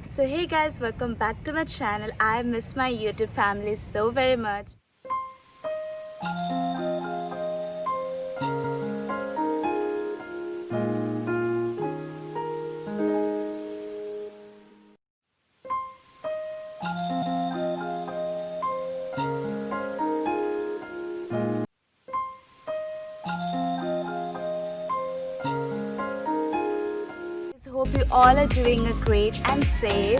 So hey guys, welcome back to my channel. I miss my YouTube family so very much. Hope you all are doing a great and safe.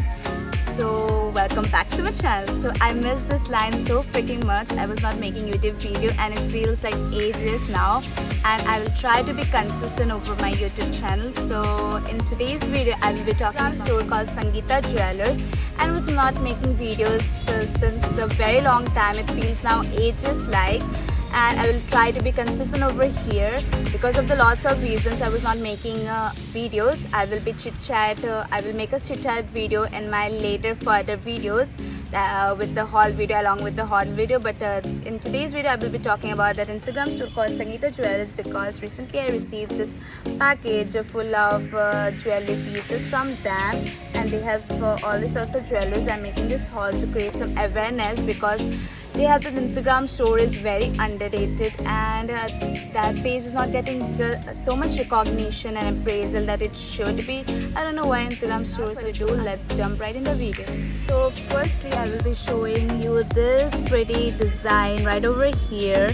So welcome back to my channel. So I miss this line so freaking much. I was not making YouTube video and it feels like ages now, and I will try to be consistent over my YouTube channel. So in today's video I will be talking about a store called Sangeeta Jewelers, and was not making videos since a very long time. It feels now ages like, and I will try to be consistent over here because of the lots of reasons I was not making videos. I will be I will make a chit chat video in my later further videos with the haul video, along with the haul video. But in today's video I will be talking about that Instagram store called Sangeeta Jewelers, because recently I received this package full of jewelry pieces from them, and they have all these sorts of jewelers. I'm making this haul to create some awareness because they have that Instagram store is very underrated, and that page is not getting so much recognition and appraisal that it should be. I don't know why Instagram stores do. Let's jump right in the video. So firstly I will be showing you this pretty design right over here,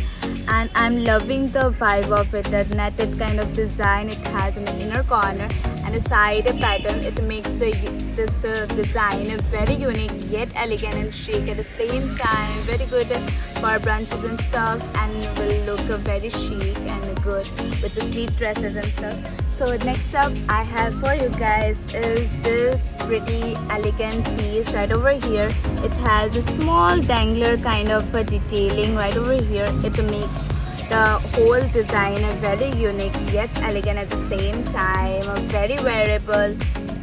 and I'm loving the vibe of it, that netted kind of design it has in the inner corner and a side pattern. It makes this design very unique yet elegant and chic at the same time. Very good for brunches and stuff, and will look very chic and good with the sleeve dresses and stuff. So next up I have for you guys is this pretty elegant piece right over here. It has a small dangler kind of a detailing right over here. It makes the whole design very unique yet elegant at the same time. Very wearable,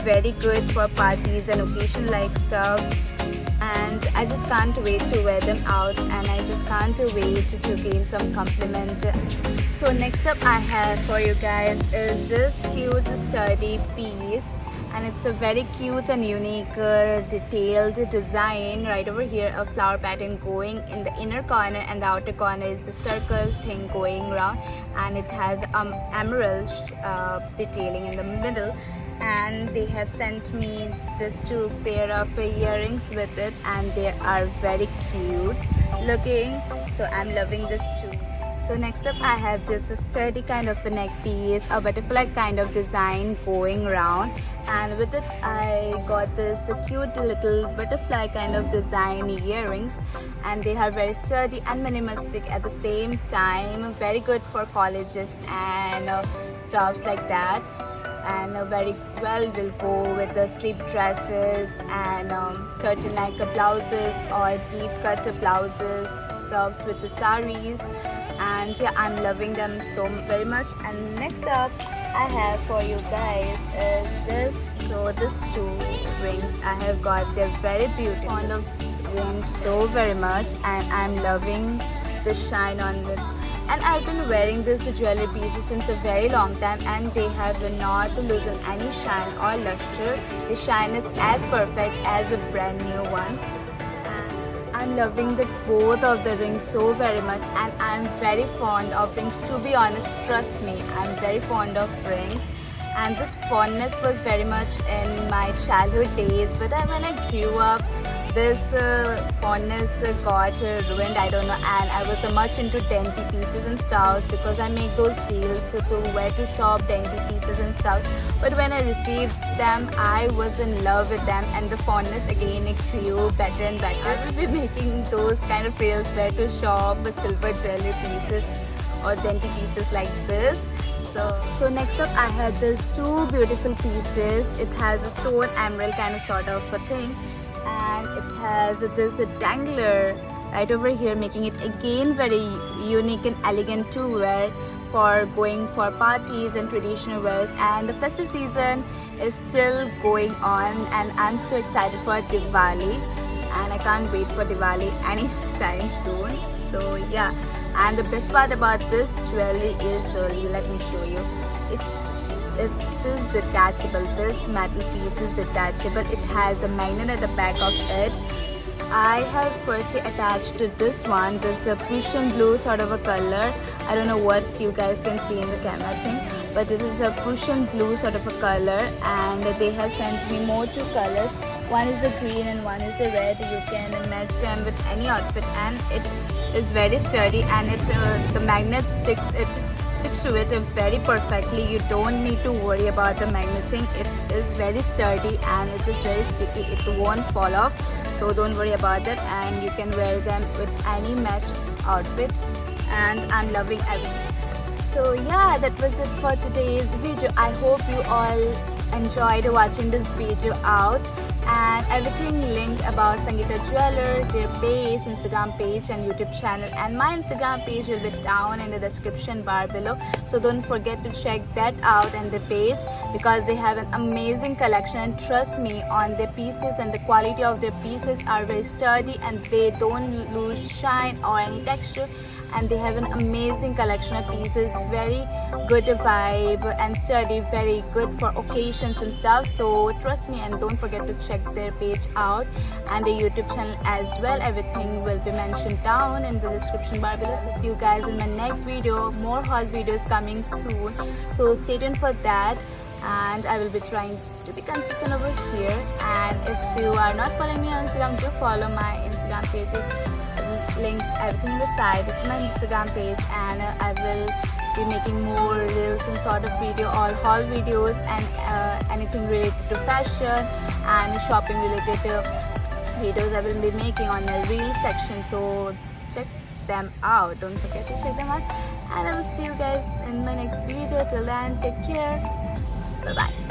very good for parties and occasion like stuff, and I just can't wait to wear them out, and I just can't wait to gain some compliment. So next up I have for you guys is this cute sturdy piece, and it's a very cute and unique detailed design right over here. A flower pattern going in the inner corner, and the outer corner is the circle thing going around, and it has emerald detailing in the middle. And they have sent me this two pair of earrings with it, and they are very cute looking, so I'm loving this too. So next up I have this sturdy kind of a neck piece, a butterfly kind of design going around, and with it I got this cute little butterfly kind of design earrings, and they are very sturdy and minimalistic at the same time. Very good for colleges and stuffs like that, and very well will go with the slip dresses and turtleneck blouses or deep cut blouses, stuffs with the saris, and yeah, I'm loving them so very much. And next up I have for you guys is this. So these two rings I have got, they're very beautiful. Fond of rings so very much, and I'm loving the shine on it. And I've been wearing this jewelry pieces since a very long time, and they have not loosened any shine or luster. The shine is as perfect as a brand new ones. And I'm loving both of the rings so very much, and I'm very fond of rings. To be honest, trust me, I'm very fond of rings. And this fondness was very much in my childhood days, but when I grew up, this fondness got ruined, I don't know, and I was much into dainty pieces and stuffs because I make those reels to where to shop dainty pieces and stuff. But when I received them, I was in love with them, and the fondness again it grew better and better. I will be making those kind of reels where to shop silver jewelry pieces or dainty pieces like this. So next up I had these two beautiful pieces. It has a stone emerald kind of sort of a thing, and it has this dangler right over here, making it again very unique and elegant to wear for going for parties and traditional wears. And the festive season is still going on, and I'm so excited for Diwali, and I can't wait for Diwali anytime soon. So yeah, and the best part about this jewelry is let me show you. it is detachable. This metal piece is detachable. It has a magnet at the back of it. I have firstly attached to this one. This Prussian blue sort of a color. I don't know what you guys can see in the camera thing, but this is a Prussian blue sort of a color, and they have sent me more two colors. One is the green and one is the red. You can match them with any outfit, and it is very sturdy, and the magnet sticks to it very perfectly. You don't need to worry about the magnet thing. It is very sturdy and it is very sticky. It won't fall off, so don't worry about that, and you can wear them with any matched outfit, and I'm loving everything. So yeah, that was it for today's video. I hope you all enjoyed watching this video out, and everything linked about Sangeeta Jewelers, their page, Instagram page and YouTube channel, and my Instagram page will be down in the description bar below, so don't forget to check that out and the page, because they have an amazing collection, and trust me on their pieces, and the quality of their pieces are very sturdy and they don't lose shine or any texture, and they have an amazing collection of pieces, very good vibe and sturdy, very good for occasions and stuff. So trust me, and don't forget to check their page out and their YouTube channel as well. Everything will be mentioned down in the description bar below. So see you guys in my next video. More haul videos coming soon, so stay tuned for that, and I will be trying to be consistent over here. And if you are not following me on Instagram, do follow my Instagram pages, link everything in the side. This is my Instagram page, and I will be making more reels and sort of video, all haul videos, and anything related to fashion and shopping related videos I will be making on my reel section, so check them out. Don't forget to check them out, and I will see you guys in my next video. Till then, take care. Bye bye.